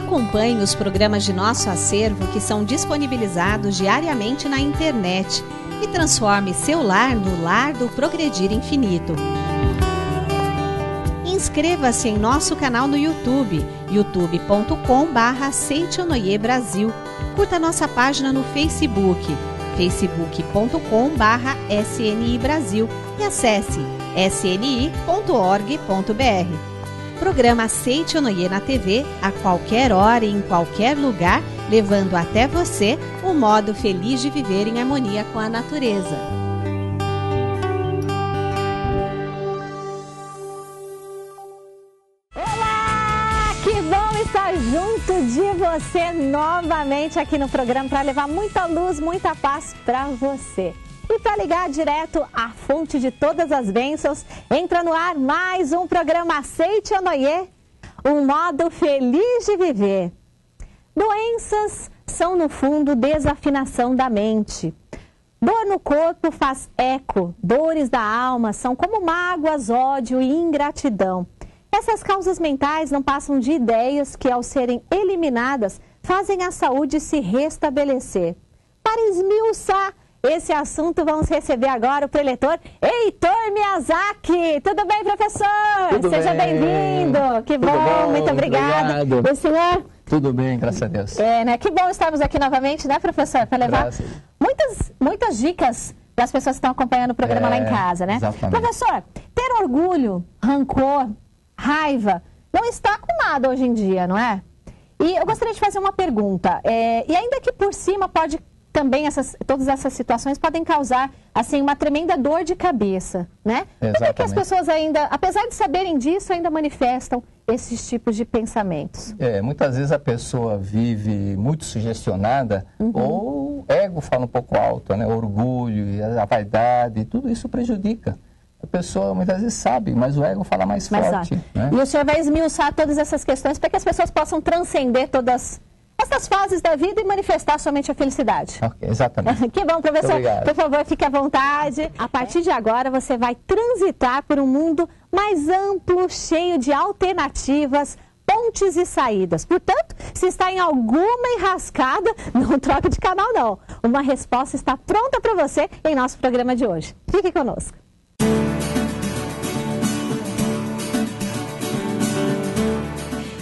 Acompanhe os programas de nosso acervo que são disponibilizados diariamente na internet e transforme seu lar no lar do Progredir Infinito. Inscreva-se em nosso canal no YouTube, youtube.com/Seitonoi Brasil. Curta nossa página no Facebook, facebook.com/SNI Brasil e acesse sni.org.br. Programa Seitonoi na TV a qualquer hora e em qualquer lugar, levando até você o modo feliz de viver em harmonia com a natureza. Junto de você novamente aqui no programa para levar muita luz, muita paz para você. E para ligar direto à fonte de todas as bênçãos, entra no ar mais um programa Seitonoi, um modo feliz de viver. Doenças são, no fundo, desafinação da mente. Dor no corpo faz eco, dores da alma são como mágoas, ódio e ingratidão. Essas causas mentais não passam de ideias que, ao serem eliminadas, fazem a saúde se restabelecer. Para esmiuçar esse assunto, vamos receber agora o preletor Heitor Miyazaki. Tudo bem, professor? Tudo Seja bem-vindo. Que bom, muito obrigada. Obrigado. O senhor? Tudo bem, graças a Deus. Que bom estarmos aqui novamente, né, professor? Para levar muitas dicas para as pessoas que estão acompanhando o programa lá em casa, né? Exatamente. Professor, ter orgulho, rancor, raiva, não está com nada hoje em dia, não é? E eu gostaria de fazer uma pergunta. E ainda que por cima pode também, todas essas situações podem causar, assim, uma tremenda dor de cabeça, né? Por que as pessoas ainda, apesar de saberem disso, ainda manifestam esses tipos de pensamentos? Muitas vezes a pessoa vive muito sugestionada, ou o ego fala um pouco alto, né? O orgulho, a vaidade, tudo isso prejudica. A pessoa muitas vezes sabe, mas o ego fala mais forte. Né? E o senhor vai esmiuçar todas essas questões para que as pessoas possam transcender todas essas fases da vida e manifestar somente a felicidade. Okay, exatamente. Que bom, professor. Por favor, fique à vontade. A partir de agora, você vai transitar por um mundo mais amplo, cheio de alternativas, pontes e saídas. Portanto, se está em alguma enrascada, não troque de canal, não. Uma resposta está pronta para você em nosso programa de hoje. Fique conosco.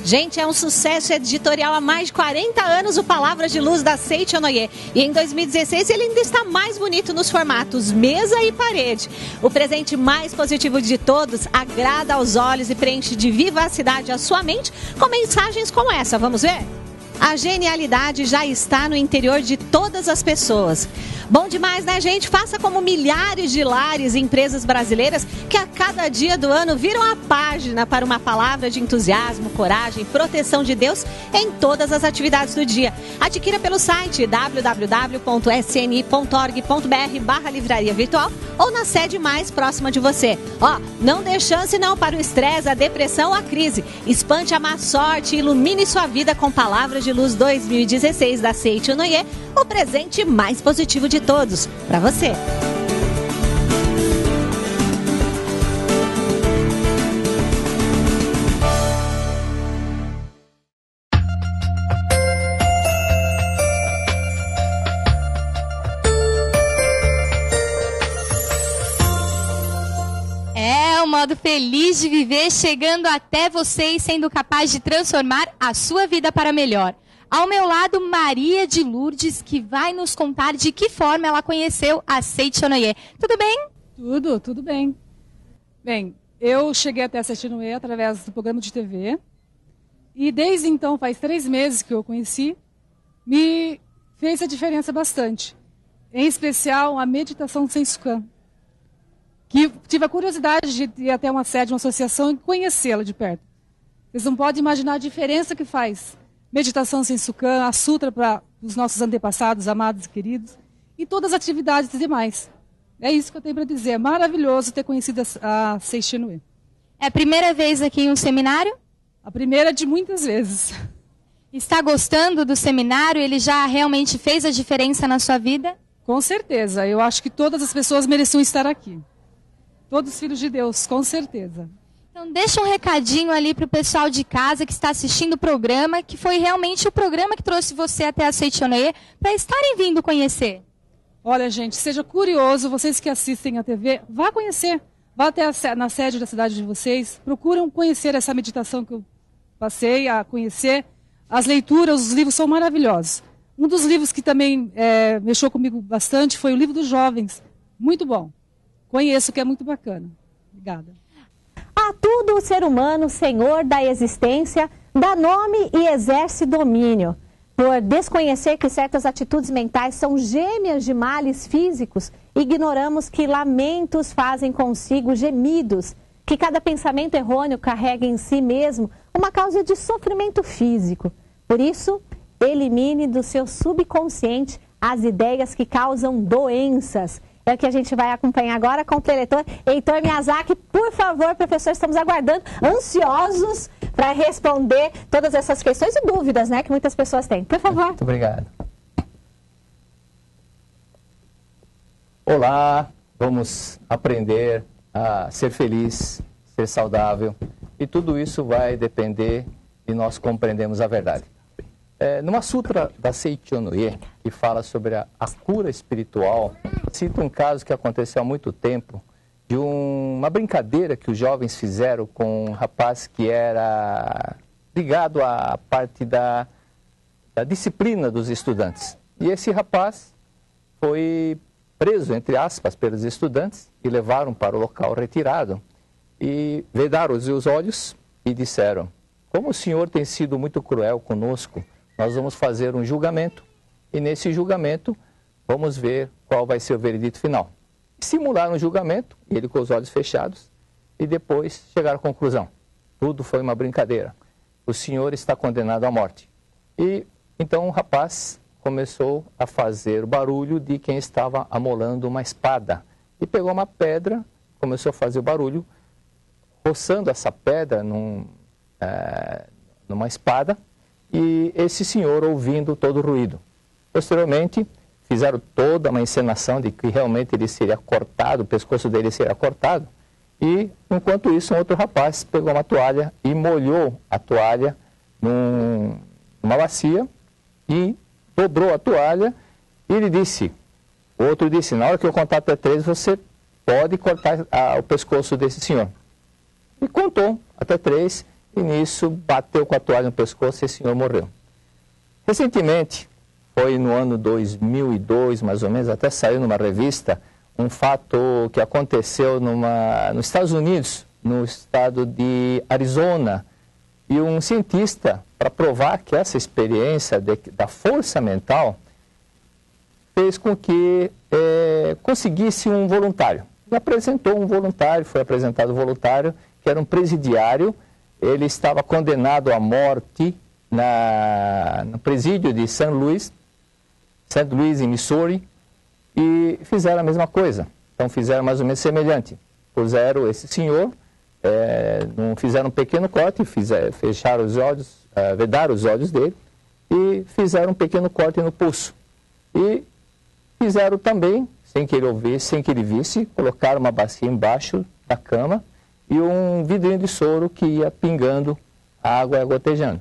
Gente, é um sucesso editorial há mais de 40 anos o Palavras de Luz da Seitonoi. E em 2016 ele ainda está mais bonito nos formatos mesa e parede. O presente mais positivo de todos agrada aos olhos e preenche de vivacidade a sua mente com mensagens como essa. Vamos ver? A genialidade já está no interior de todas as pessoas. Bom demais, né, gente? Faça como milhares de lares e empresas brasileiras que a cada dia do ano viram a página para uma palavra de entusiasmo, coragem e proteção de Deus em todas as atividades do dia. Adquira pelo site www.sni.org.br/livraria virtual ou na sede mais próxima de você. Não dê chance não para o estresse, a depressão ou a crise. Espante a má sorte e ilumine sua vida com Palavras de Luz 2016 da Seitonoi, o presente mais positivo de todos, para você. O modo feliz de viver chegando até você e sendo capaz de transformar a sua vida para melhor. Ao meu lado, Maria de Lourdes, que vai nos contar de que forma ela conheceu a Seitonoi. Tudo bem? Tudo bem. Bem, eu cheguei até a Seitonoi através do programa de TV. E desde então, faz 3 meses que eu conheci, me fez a diferença bastante. Em especial, a meditação Sensukan. Que tive a curiosidade de ir até uma sede, uma associação e conhecê-la de perto. Vocês não podem imaginar a diferença que faz. Meditação Sensukan, a sutra para os nossos antepassados, amados e queridos, e todas as atividades demais. É isso que eu tenho para dizer. É maravilhoso ter conhecido a Seitonoi. É a primeira vez aqui em um seminário? A primeira de muitas vezes. Está gostando do seminário? Ele já realmente fez a diferença na sua vida? Com certeza. Eu acho que todas as pessoas mereciam estar aqui. Todos os filhos de Deus, com certeza. Então deixa um recadinho ali para o pessoal de casa que está assistindo o programa, que foi realmente o programa que trouxe você até a Seitonoye, para estarem vindo conhecer. Olha, gente, seja curioso, vocês que assistem a TV, vá conhecer. Vá até na sede da cidade de vocês, procuram conhecer essa meditação que eu passei a conhecer. As leituras, os livros são maravilhosos. Um dos livros que também mexeu comigo bastante foi o livro dos jovens. Muito bom. Conheço, que é muito bacana. Obrigada. A tudo o ser humano, senhor da existência, dá nome e exerce domínio. Por desconhecer que certas atitudes mentais são gêmeas de males físicos, ignoramos que lamentos fazem consigo gemidos, que cada pensamento errôneo carrega em si mesmo uma causa de sofrimento físico. Por isso, elimine do seu subconsciente as ideias que causam doenças. É o que a gente vai acompanhar agora com o preletor Heitor Miyazaki. Por favor, professor, estamos aguardando, ansiosos para responder todas essas questões e dúvidas, né, que muitas pessoas têm. Por favor. Muito obrigado. Olá, vamos aprender a ser feliz, ser saudável, e tudo isso vai depender de nós compreendermos a verdade. Numa sutra da Seitonoye, que fala sobre a cura espiritual, cita um caso que aconteceu há muito tempo, de uma brincadeira que os jovens fizeram com um rapaz que era ligado à parte da disciplina dos estudantes. E esse rapaz foi preso, entre aspas, pelos estudantes e levaram para o local retirado e vedaram os olhos e disseram: como o senhor tem sido muito cruel conosco, nós vamos fazer um julgamento e nesse julgamento vamos ver qual vai ser o veredito final. Simularam um julgamento, ele com os olhos fechados, e depois chegaram à conclusão: tudo foi uma brincadeira, o senhor está condenado à morte. E então o rapaz começou a fazer o barulho de quem estava amolando uma espada. E pegou uma pedra, começou a fazer o barulho, roçando essa pedra numa espada, e esse senhor ouvindo todo o ruído. Posteriormente, fizeram toda uma encenação de que realmente ele seria cortado, o pescoço dele seria cortado. E, enquanto isso, um outro rapaz pegou uma toalha e molhou a toalha numa bacia e dobrou a toalha. E ele disse, o outro disse: na hora que eu contar até 3, você pode cortar o pescoço desse senhor. E contou até 3, e nisso bateu com a toalha no pescoço e esse senhor morreu. Recentemente, foi no ano 2002, mais ou menos, até saiu numa revista, um fato que aconteceu nos Estados Unidos, no estado de Arizona. E um cientista, para provar que essa experiência da força mental fez com que conseguisse um voluntário. E apresentou um voluntário, foi apresentado um voluntário, que era um presidiário. Ele estava condenado à morte no presídio de St. Louis, em Missouri, e fizeram a mesma coisa. Então fizeram mais ou menos semelhante. Puseram esse senhor, fizeram um pequeno corte, fecharam os olhos, vedaram os olhos dele e fizeram um pequeno corte no pulso. E fizeram também, sem que ele ouvisse, sem que ele visse, colocaram uma bacia embaixo da cama e um vidrinho de soro que ia pingando, a água ia gotejando.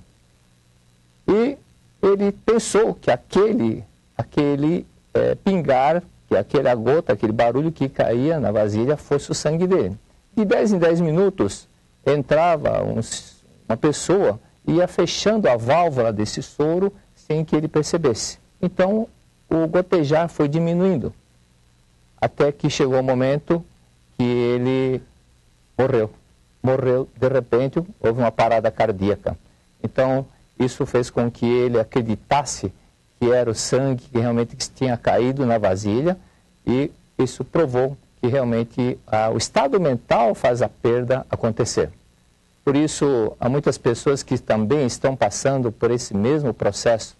E ele pensou que aquele pingar, que aquela gota, aquele barulho que caía na vasilha fosse o sangue dele. De 10 em 10 minutos entrava uma pessoa e ia fechando a válvula desse soro sem que ele percebesse. Então o gotejar foi diminuindo, até que chegou o momento que ele morreu. Morreu de repente, houve uma parada cardíaca. Então isso fez com que ele acreditasse que era o sangue que realmente tinha caído na vasilha, e isso provou que realmente o estado mental faz a perda acontecer. Por isso, há muitas pessoas que também estão passando por esse mesmo processo,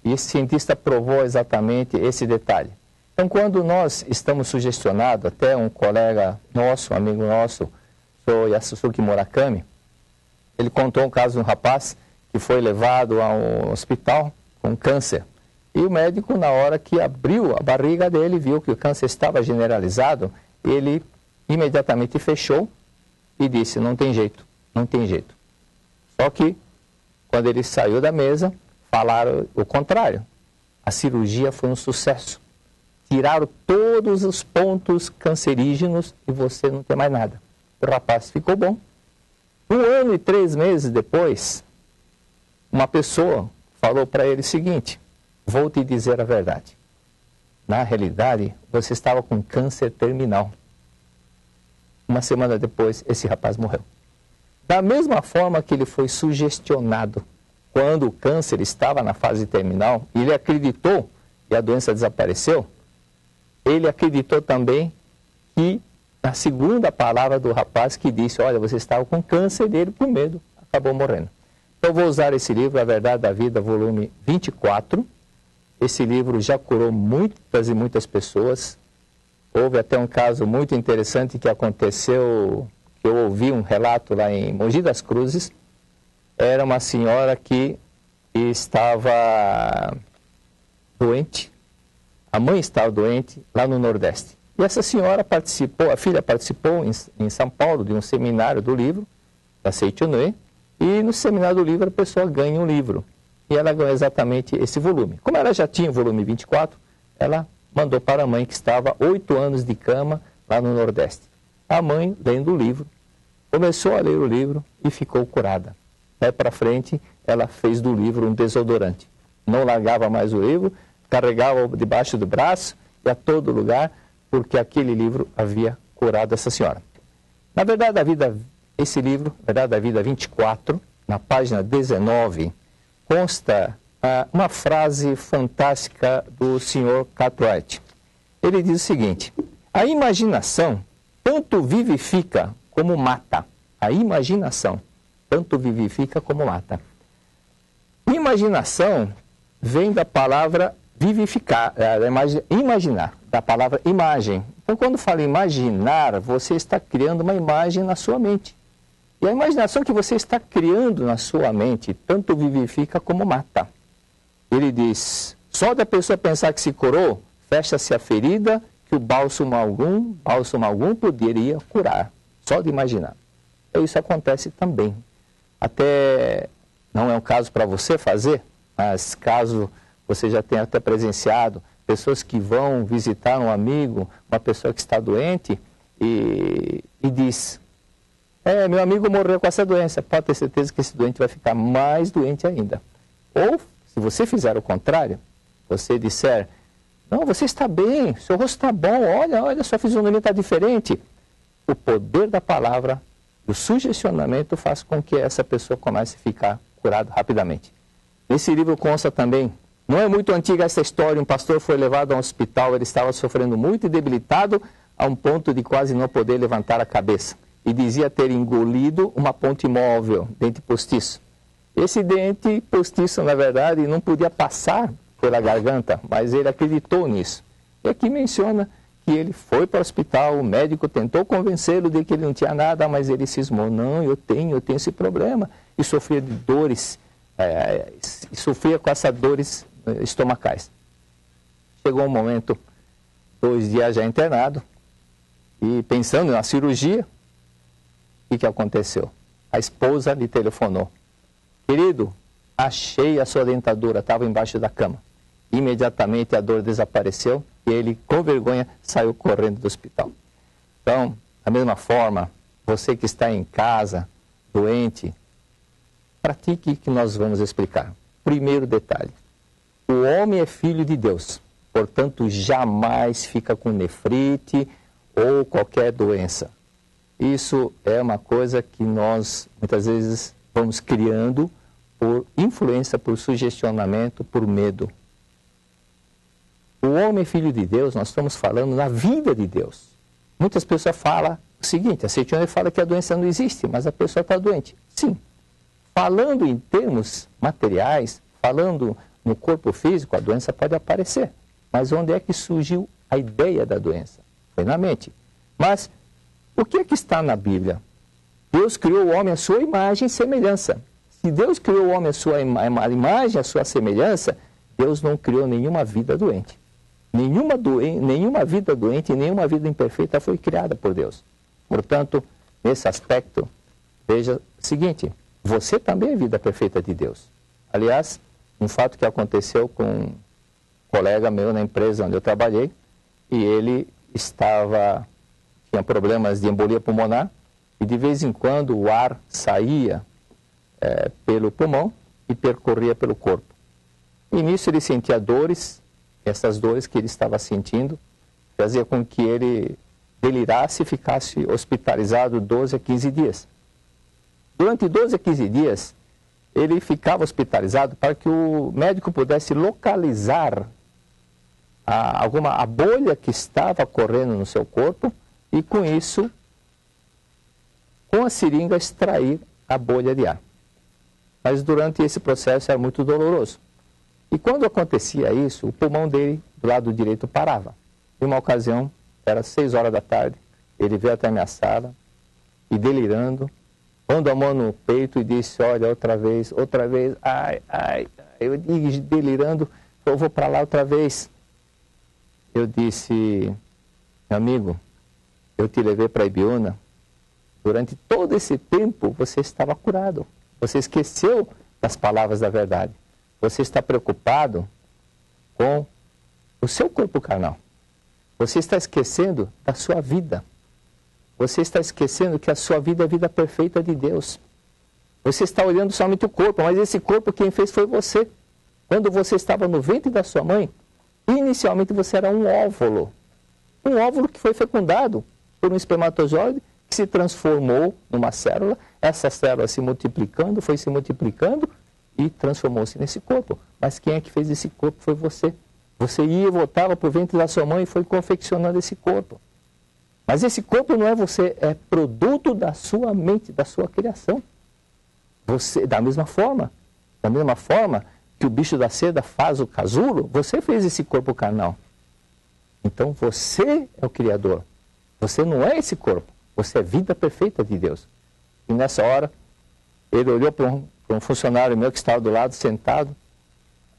e esse cientista provou exatamente esse detalhe. Então, quando nós estamos sugestionados, até um colega nosso, um amigo nosso, o Yasusuke Murakami, ele contou um caso de um rapaz que foi levado a um hospital com câncer. E o médico, na hora que abriu a barriga dele, viu que o câncer estava generalizado, ele imediatamente fechou e disse, não tem jeito, não tem jeito. Só que, quando ele saiu da mesa, falaram o contrário. A cirurgia foi um sucesso. Tiraram todos os pontos cancerígenos e você não tem mais nada. O rapaz ficou bom. 1 ano e 3 meses depois, uma pessoa falou para ele o seguinte, vou te dizer a verdade. Na realidade, você estava com câncer terminal. 1 semana depois, esse rapaz morreu. Da mesma forma que ele foi sugestionado quando o câncer estava na fase terminal, e ele acreditou e a doença desapareceu, ele acreditou também que a segunda palavra do rapaz que disse, olha, você estava com câncer, dele por medo, acabou morrendo. Então, eu vou usar esse livro, A Verdade da Vida, volume 24. Esse livro já curou muitas e muitas pessoas. Houve até um caso muito interessante que aconteceu, que eu ouvi um relato lá em Mogi das Cruzes. Era uma senhora que estava doente, a mãe estava doente lá no Nordeste. E essa senhora participou, a filha participou em São Paulo de um seminário do livro, da Seitonê, e no seminário do livro a pessoa ganha um livro. E ela ganhou exatamente esse volume. Como ela já tinha o volume 24, ela mandou para a mãe que estava 8 anos de cama lá no Nordeste. A mãe, lendo o livro, começou a ler o livro e ficou curada. Daí para frente, ela fez do livro um desodorante. Não largava mais o livro, carregava debaixo do braço e a todo lugar, porque aquele livro havia curado essa senhora. Na Verdade da Vida, esse livro, Verdade da Vida 24, na página 19, consta uma frase fantástica do Sr. Cartwright. Ele diz o seguinte, a imaginação tanto vivifica como mata. A imaginação tanto vivifica como mata. Imaginação vem da palavra vivificar, imaginar, da palavra imagem. Então, quando fala imaginar, você está criando uma imagem na sua mente. E a imaginação que você está criando na sua mente, tanto vivifica como mata. Ele diz, só da pessoa pensar que se curou, fecha-se a ferida que o bálsamo algum poderia curar. Só de imaginar. Então, isso acontece também. Até, não é um caso para você fazer, mas caso você já tenha até presenciado, pessoas que vão visitar um amigo, uma pessoa que está doente, e diz, meu amigo morreu com essa doença, pode ter certeza que esse doente vai ficar mais doente ainda. Ou, se você fizer o contrário, você disser, não, você está bem, seu rosto está bom, olha, sua fisionomia está diferente. O poder da palavra, o sugestionamento faz com que essa pessoa comece a ficar curada rapidamente. Nesse livro consta também, não é muito antiga essa história, um pastor foi levado a um hospital, ele estava sofrendo muito e debilitado, a um ponto de quase não poder levantar a cabeça. E dizia ter engolido uma ponte móvel, dente postiço. Esse dente postiço, na verdade, não podia passar pela garganta, mas ele acreditou nisso. E aqui menciona que ele foi para o hospital, o médico tentou convencê-lo de que ele não tinha nada, mas ele cismou, não, eu tenho esse problema. E sofria de dores, sofria com essas dores estomacais. Chegou um momento, 2 dias já internado, e pensando na cirurgia, o que aconteceu? A esposa lhe telefonou. Querido, achei a sua dentadura, estava embaixo da cama. Imediatamente a dor desapareceu e ele, com vergonha, saiu correndo do hospital. Então, da mesma forma, você que está em casa, doente, pratique o que nós vamos explicar. Primeiro detalhe, o homem é filho de Deus, portanto, jamais fica com nefrite ou qualquer doença. Isso é uma coisa que nós, muitas vezes, vamos criando por influência, por sugestionamento, por medo. O homem é filho de Deus, nós estamos falando na vida de Deus. Muitas pessoas falam o seguinte, a Seitonê fala que a doença não existe, mas a pessoa está doente. Sim. Falando em termos materiais, falando no corpo físico, a doença pode aparecer. Mas onde é que surgiu a ideia da doença? Foi na mente. Mas o que é que está na Bíblia? Deus criou o homem à sua imagem e semelhança. Se Deus criou o homem à sua imagem, à sua semelhança, Deus não criou nenhuma vida doente. Nenhuma vida doente, nenhuma vida imperfeita foi criada por Deus. Portanto, nesse aspecto, veja o seguinte, você também é vida perfeita de Deus. Aliás, um fato que aconteceu com um colega meu na empresa onde eu trabalhei, e ele tinha problemas de embolia pulmonar, e de vez em quando o ar saía pelo pulmão e percorria pelo corpo. E nisso ele sentia dores, essas dores que ele estava sentindo, fazia com que ele delirasse e ficasse hospitalizado 12 a 15 dias. Durante 12 a 15 dias, ele ficava hospitalizado para que o médico pudesse localizar a bolha que estava correndo no seu corpo e, com isso, com a seringa, extrair a bolha de ar. Mas durante esse processo era muito doloroso. E quando acontecia isso, o pulmão dele, do lado direito, parava. Em uma ocasião, era 6 horas da tarde, ele veio até a minha sala e, delirando, pondo a mão no peito e disse, olha, outra vez, ai. Eu delirando, eu vou para lá outra vez. Eu disse, meu amigo, eu te levei para Ibiúna, durante todo esse tempo você estava curado. Você esqueceu das palavras da verdade. Você está preocupado com o seu corpo carnal. Você está esquecendo da sua vida. Você está esquecendo que a sua vida é a vida perfeita de Deus. Você está olhando somente o corpo, mas esse corpo quem fez foi você. Quando você estava no ventre da sua mãe, inicialmente você era um óvulo. Um óvulo que foi fecundado por um espermatozoide que se transformou numa célula. Essa célula foi se multiplicando e transformou-se nesse corpo. Mas quem é que fez esse corpo foi você. Você ia e voltava para o ventre da sua mãe e foi confeccionando esse corpo. Mas esse corpo não é você, é produto da sua mente, da sua criação. Você, da mesma forma que o bicho da seda faz o casulo, você fez esse corpo carnal. Então você é o Criador. Você não é esse corpo. Você é vida perfeita de Deus. E nessa hora, ele olhou para um funcionário meu que estava do lado, sentado. O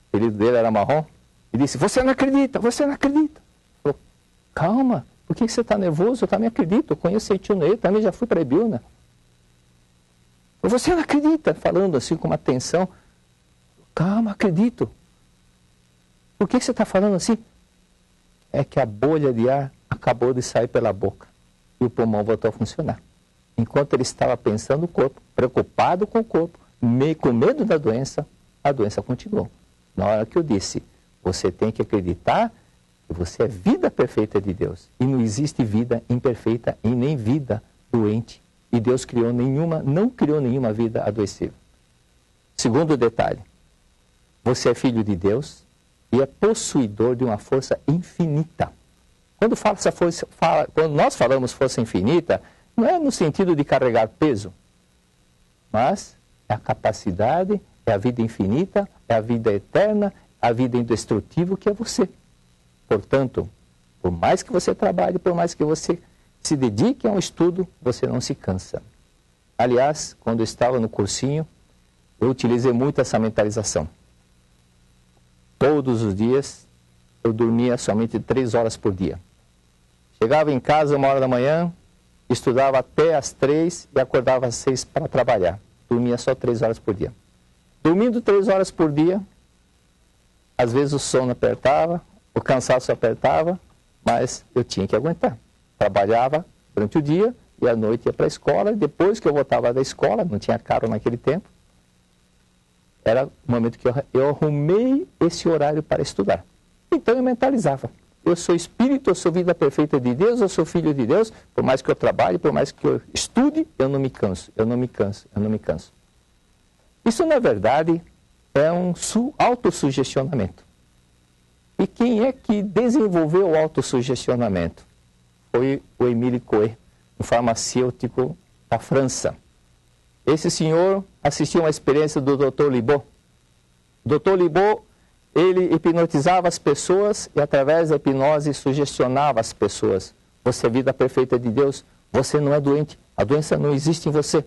apelido dele era Marrom. E disse, você não acredita, você não acredita. Falou, calma, por que você está nervoso? Eu também acredito, eu conheço o tio Ney, também já fui para Ibiúna. Você não acredita, falando assim com uma tensão. Calma, acredito. Por que você está falando assim? É que a bolha de ar acabou de sair pela boca e o pulmão voltou a funcionar. Enquanto ele estava pensando no corpo, preocupado com o corpo, com medo da doença, a doença continuou. Na hora que eu disse, você tem que acreditar que você é vida perfeita de Deus. E não existe vida imperfeita e nem vida doente. E Deus não criou nenhuma vida adoecível. Segundo detalhe, você é filho de Deus e é possuidor de uma força infinita. Quando nós falamos força infinita, não é no sentido de carregar peso, mas é a capacidade, é a vida infinita, é a vida eterna, a vida indestrutível que é você. Portanto, por mais que você trabalhe, por mais que você se dedique a um estudo, você não se cansa. Aliás, quando eu estava no cursinho, eu utilizei muito essa mentalização. Todos os dias, eu dormia somente 3 horas por dia. Chegava em casa 1h da manhã, estudava até às 3 e acordava às 6 para trabalhar. Dormia só 3 horas por dia. Dormindo 3 horas por dia, às vezes o sono apertava, o cansaço apertava, mas eu tinha que aguentar. Trabalhava durante o dia e à noite ia para a escola. Depois que eu voltava da escola, não tinha carro naquele tempo, era o momento que eu arrumei esse horário para estudar. Então eu mentalizava. Eu sou espírito, eu sou vida perfeita de Deus, eu sou filho de Deus. Por mais que eu trabalhe, por mais que eu estude, eu não me canso, eu não me canso, eu não me canso. Isso, na verdade, é um autossugestionamento. E quem é que desenvolveu o autossugestionamento? Foi o Émile Coué, um farmacêutico da França. Esse senhor assistiu uma experiência do Dr. Libot. O Dr. Libot, ele hipnotizava as pessoas e através da hipnose sugestionava as pessoas. Você é vida perfeita de Deus, você não é doente, a doença não existe em você.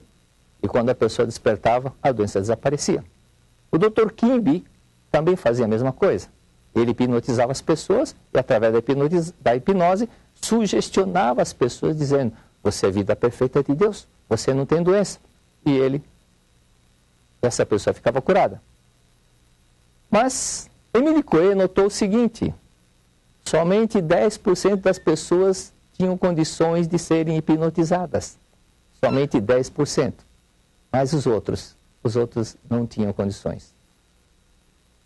E quando a pessoa despertava, a doença desaparecia. O Dr. Kimby também fazia a mesma coisa. Ele hipnotizava as pessoas e através da hipnose sugestionava as pessoas dizendo, você é vida perfeita de Deus, você não tem doença. E essa pessoa ficava curada. Mas Emile Coué notou o seguinte: somente 10% das pessoas tinham condições de serem hipnotizadas. Somente 10%. Mas os outros não tinham condições.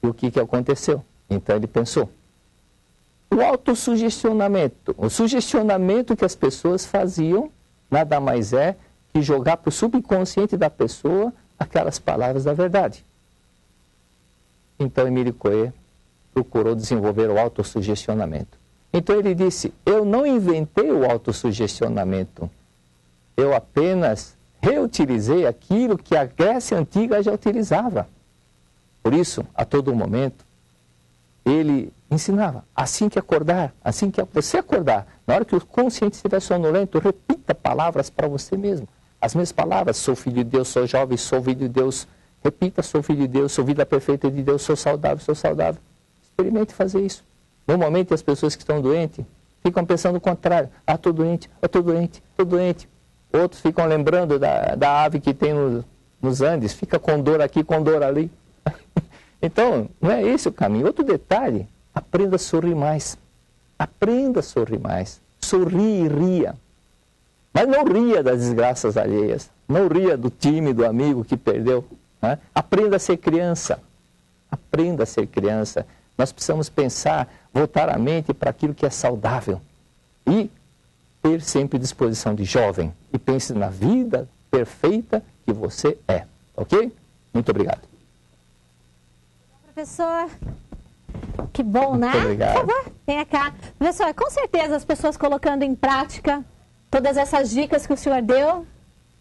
E o que aconteceu? Então ele pensou. O autossugestionamento, o sugestionamento que as pessoas faziam, nada mais é que jogar para o subconsciente da pessoa aquelas palavras da verdade. Então Emile Coué procurou desenvolver o autossugestionamento. Então ele disse, eu não inventei o autossugestionamento, eu apenas reutilizei aquilo que a Grécia Antiga já utilizava. Por isso, a todo momento, ele ensinava, assim que acordar, assim que você acordar, na hora que o consciente estiver sonolento, repita palavras para você mesmo. As mesmas palavras, sou filho de Deus, sou jovem, sou filho de Deus. Repita, sou filho de Deus, sou vida perfeita de Deus, sou saudável, sou saudável. Experimente fazer isso. Normalmente as pessoas que estão doentes ficam pensando o contrário. Ah, estou doente, estou doente, estou doente. Outros ficam lembrando da ave que tem nos Andes, fica com dor aqui, com dor ali. Então, não é esse o caminho. Outro detalhe, aprenda a sorrir mais. Aprenda a sorrir mais. Sorria e ria. Mas não ria das desgraças alheias. Não ria do time, do amigo que perdeu. Né? Aprenda a ser criança. Aprenda a ser criança. Nós precisamos pensar, voltar a mente para aquilo que é saudável. E ter sempre disposição de jovem. E pense na vida perfeita que você é. Ok? Muito obrigado. Professor, que bom, né? Muito obrigado. Por favor, venha cá. Professor, com certeza as pessoas colocando em prática todas essas dicas que o senhor deu,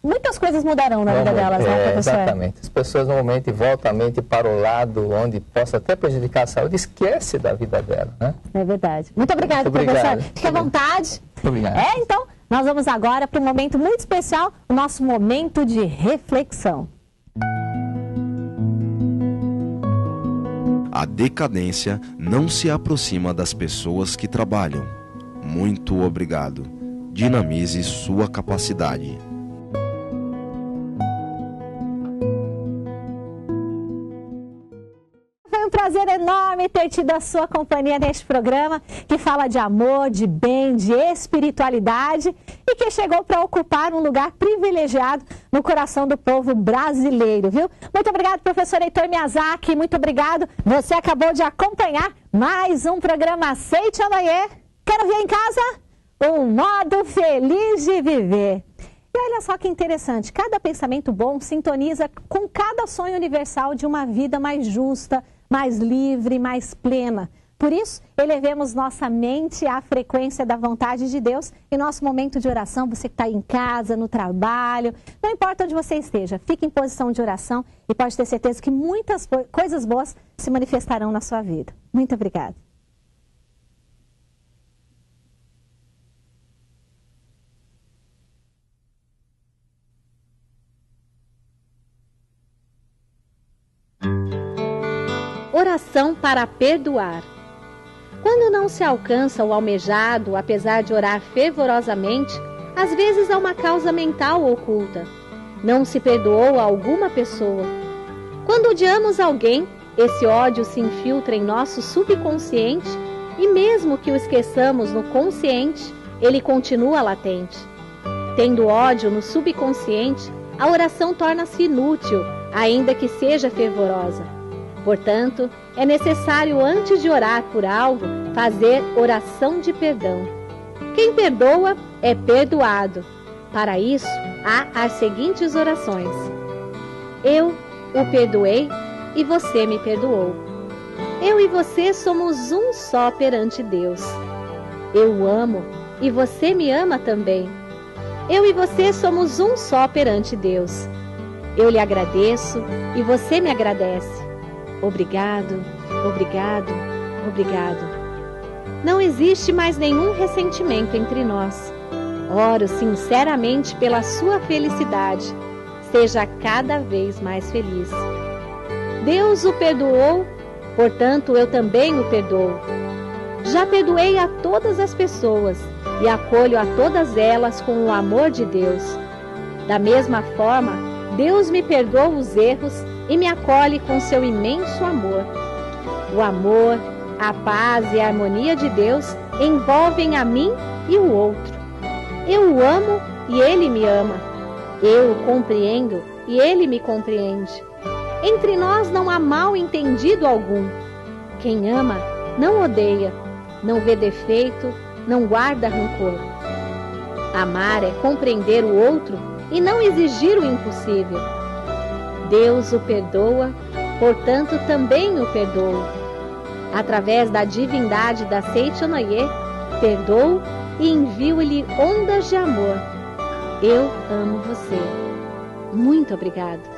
muitas coisas mudarão na vida delas, né, professor? Exatamente. As pessoas normalmente voltam a mente para o lado onde possa até prejudicar a saúde, esquece da vida dela, né? É verdade. Muito obrigado, professor. Fique à vontade. Muito obrigado. Então, nós vamos agora para um momento muito especial, o nosso momento de reflexão. A decadência não se aproxima das pessoas que trabalham. Muito obrigado. Dinamize sua capacidade. Foi um prazer enorme ter tido a sua companhia neste programa que fala de amor, de bem, de espiritualidade e que chegou para ocupar um lugar privilegiado no coração do povo brasileiro, viu? Muito obrigado, professor Heitor Miyazaki, muito obrigado. Você acabou de acompanhar mais um programa Aceite Onoye. Quero ver em casa um modo feliz de viver. E olha só que interessante, cada pensamento bom sintoniza com cada sonho universal de uma vida mais justa, mais livre, mais plena. Por isso, elevemos nossa mente à frequência da vontade de Deus. Em nosso momento de oração, você que está em casa, no trabalho, não importa onde você esteja, fique em posição de oração e pode ter certeza que muitas coisas boas se manifestarão na sua vida. Muito obrigada. Oração para perdoar. Quando não se alcança o almejado, apesar de orar fervorosamente, às vezes há uma causa mental oculta. Não se perdoou a alguma pessoa. Quando odiamos alguém, esse ódio se infiltra em nosso subconsciente e mesmo que o esqueçamos no consciente, ele continua latente. Tendo ódio no subconsciente, a oração torna-se inútil, ainda que seja fervorosa. Portanto, é necessário, antes de orar por algo, fazer oração de perdão. Quem perdoa é perdoado. Para isso, há as seguintes orações. Eu o perdoei e você me perdoou. Eu e você somos um só perante Deus. Eu o amo e você me ama também. Eu e você somos um só perante Deus. Eu lhe agradeço e você me agradece. Obrigado, obrigado, obrigado. Não existe mais nenhum ressentimento entre nós. Oro sinceramente pela sua felicidade. Seja cada vez mais feliz. Deus o perdoou, portanto eu também o perdoo. Já perdoei a todas as pessoas e acolho a todas elas com o amor de Deus. Da mesma forma, Deus me perdoa os erros e me acolhe com seu imenso amor. O amor, a paz e a harmonia de Deus envolvem a mim e o outro. Eu o amo e ele me ama. Eu o compreendo e ele me compreende. Entre nós não há mal entendido algum. Quem ama não odeia, não vê defeito, não guarda rancor. Amar é compreender o outro e não exigir o impossível. Deus o perdoa, portanto também o perdoo. Através da divindade da Seichonoye, perdoo e envio-lhe ondas de amor. Eu amo você. Muito obrigado.